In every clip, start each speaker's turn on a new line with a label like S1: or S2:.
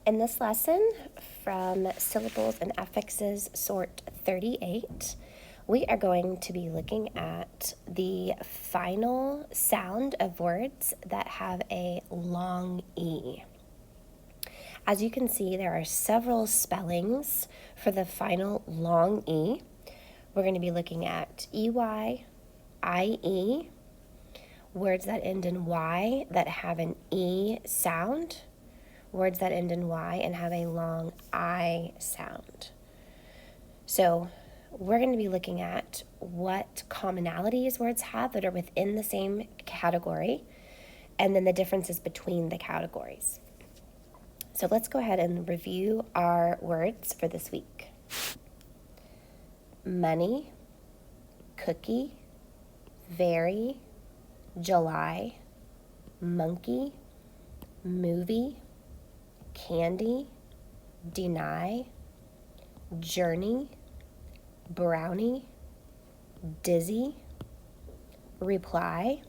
S1: In this lesson from Syllables and Affixes Sort 38, we are going to be looking at the final sound of words that have a long E. As you can see, there are several spellings for the final long E. We're going to be looking at EY, IE, words that end in Y that have an E sound, words that end in Y and have a long I sound. So we're going to be looking at what commonalities words have that are within the same category, and then the differences between the categories. So let's go ahead and review our words for this week. Money, cookie, very, July, monkey, movie, candy, deny, journey, brownie, dizzy, reply,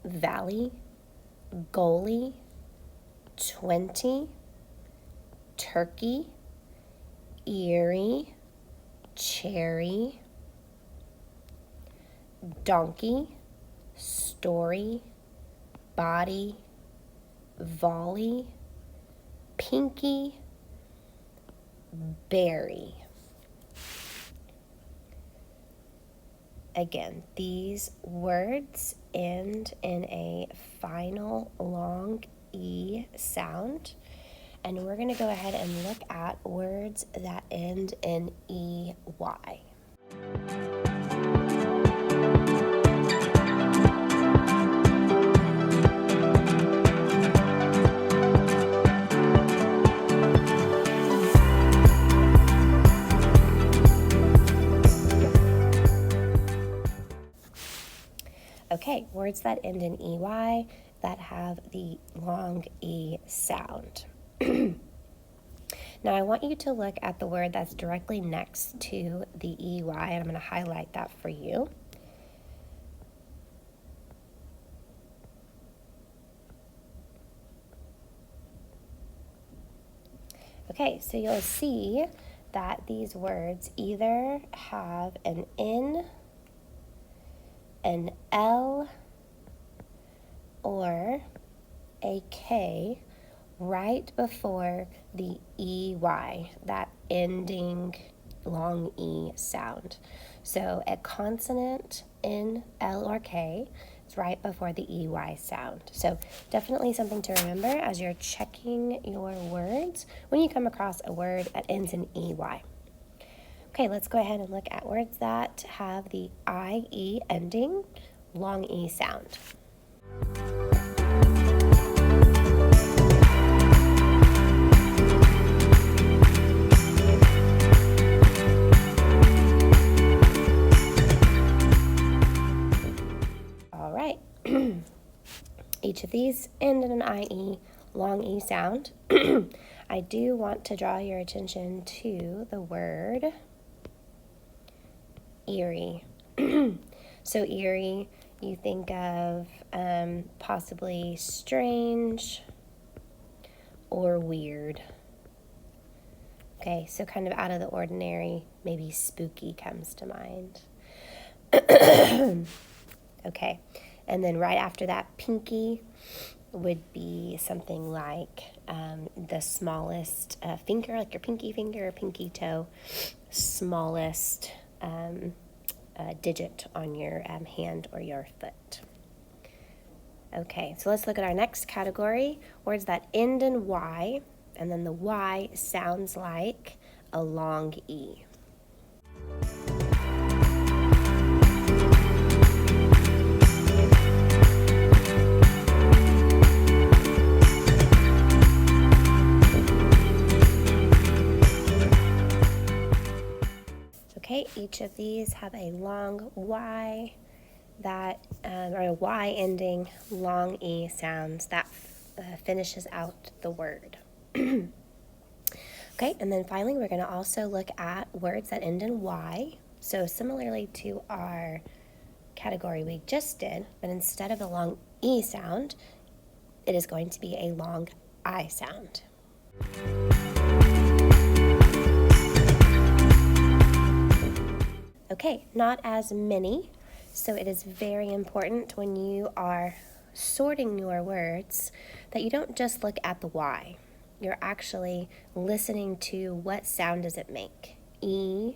S1: valley, goalie, 20, turkey, eerie, cherry, donkey, story, body, volley, pinky, berry. Again, these words end in a final long E sound, and we're going to go ahead and look at words that end in EY. Okay, words that end in EY that have the long E sound. Now I want you to look at the word that's directly next to the EY, and I'm going to highlight that for you. Okay, so you'll see that these words either have an N, an L, or a K right before the EY, that ending long E sound. So a consonant, N, L, or K is right before the EY sound. So definitely something to remember as you're checking your words when you come across a word that ends in EY. Okay, let's go ahead and look at words that have the IE ending, long E sound. All right, each of these end in an IE, long E sound. I do want to draw your attention to the word eerie. So eerie, you think of possibly strange or weird. Okay, so kind of out of the ordinary, maybe spooky comes to mind. Okay, and then right after that, pinky would be something like the smallest finger, like your pinky finger or pinky toe, smallest digit on your hand or your foot. Okay, so let's look at our next category, words that end in Y, and then the Y sounds like a long E. Okay, each of these have a long Y that, or a Y ending long E sounds that finishes out the word. Okay, and then finally we're going to also look at words that end in Y. So similarly to our category we just did, but instead of a long E sound, it is going to be a long I sound. Okay, not as many. So it is very important when you are sorting your words that you don't just look at the Y. You're actually listening to what sound does it make, E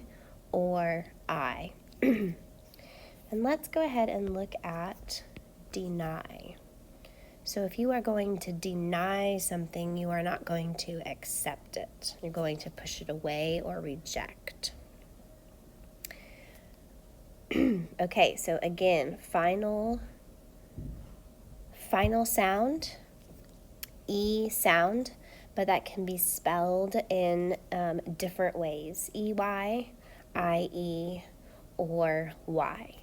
S1: or I. And let's go ahead and look at deny. So if you are going to deny something, you are not going to accept it. You're going to push it away or reject. Okay, so again, final sound, E sound, but that can be spelled in different ways, EY, IE, or Y.